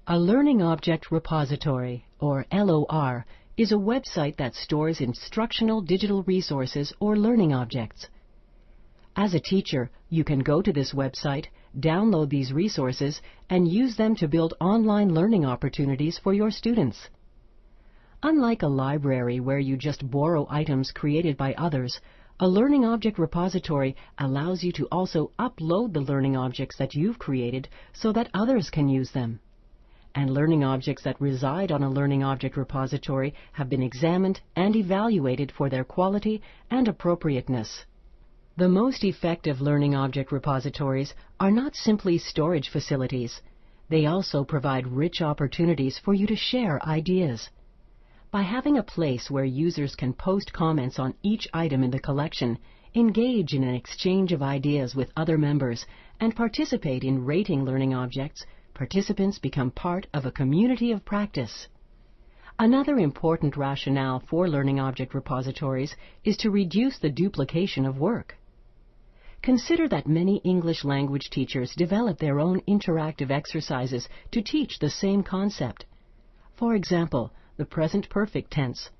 A Learning Object Repository, or LOR, is a website that stores instructional digital resources or learning objects. As a teacher, you can go to this website, download these resources, and use them to build online learning opportunities for your students. Unlike a library where you just borrow items created by others, a Learning Object Repository allows you to also upload the learning objects that you've created so that others can use them. And learning objects that reside on a Learning Object Repository have been examined and evaluated for their quality and appropriateness. The most effective learning object repositories are not simply storage facilities. They also provide rich opportunities for you to share ideas. By having a place where users can post comments on each item in the collection, engage in an exchange of ideas with other members, and participate in rating learning objects, participants become part of a community of practice. Another important rationale for learning object repositories is to reduce the duplication of work. Consider that many English language teachers develop their own interactive exercises to teach the same concept. For example, the present perfect tense.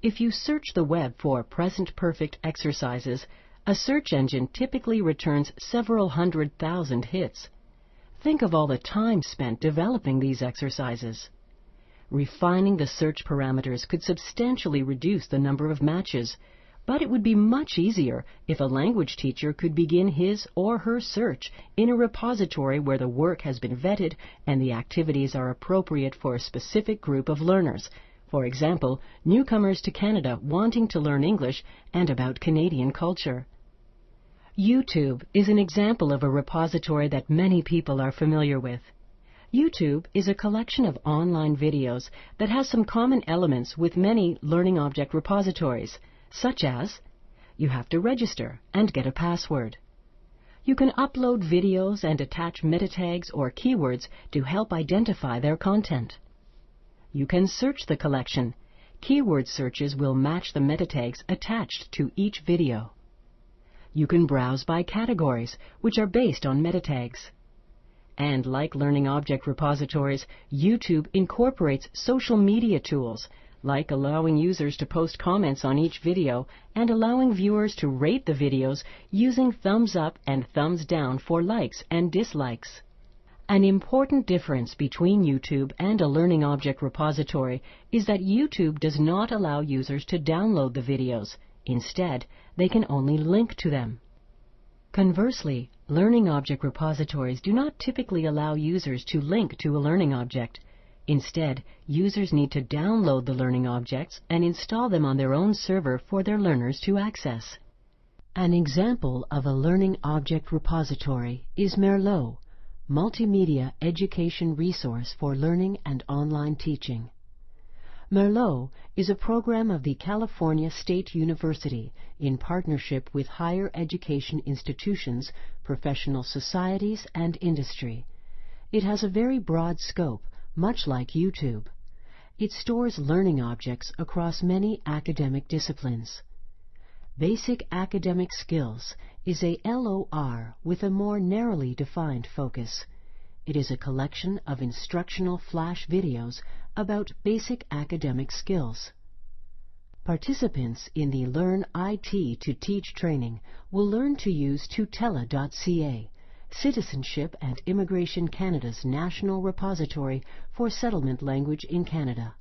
If you search the web for present perfect exercises, a search engine typically returns several 100,000 hits. Think of all the time spent developing these exercises. Refining the search parameters could substantially reduce the number of matches, but it would be much easier if a language teacher could begin his or her search in a repository where the work has been vetted and the activities are appropriate for a specific group of learners. For example, newcomers to Canada wanting to learn English and about Canadian culture. YouTube is an example of a repository that many people are familiar with. YouTube is a collection of online videos that has some common elements with many learning object repositories, such as you have to register and get a password. You can upload videos and attach meta tags or keywords to help identify their content. You can search the collection. Keyword searches will match the meta tags attached to each video. You can browse by categories, which are based on meta tags. And like learning object repositories, YouTube incorporates social media tools, like allowing users to post comments on each video and allowing viewers to rate the videos using thumbs up and thumbs down for likes and dislikes. An important difference between YouTube and a learning object repository is that YouTube does not allow users to download the videos. Instead, they can only link to them. Conversely, learning object repositories do not typically allow users to link to a learning object. Instead, users need to download the learning objects and install them on their own server for their learners to access. An example of a learning object repository is Merlot, Multimedia Education Resource for Learning and Online Teaching. Merlot is a program of the California State University in partnership with higher education institutions, professional societies, and industry. It has a very broad scope, much like YouTube. It stores learning objects across many academic disciplines. Basic Academic Skills is a LOR with a more narrowly defined focus. It is a collection of instructional flash videos about basic academic skills. Participants in the Learn IT to Teach training will learn to use Tutela.ca, Citizenship and Immigration Canada's national repository for settlement language in Canada.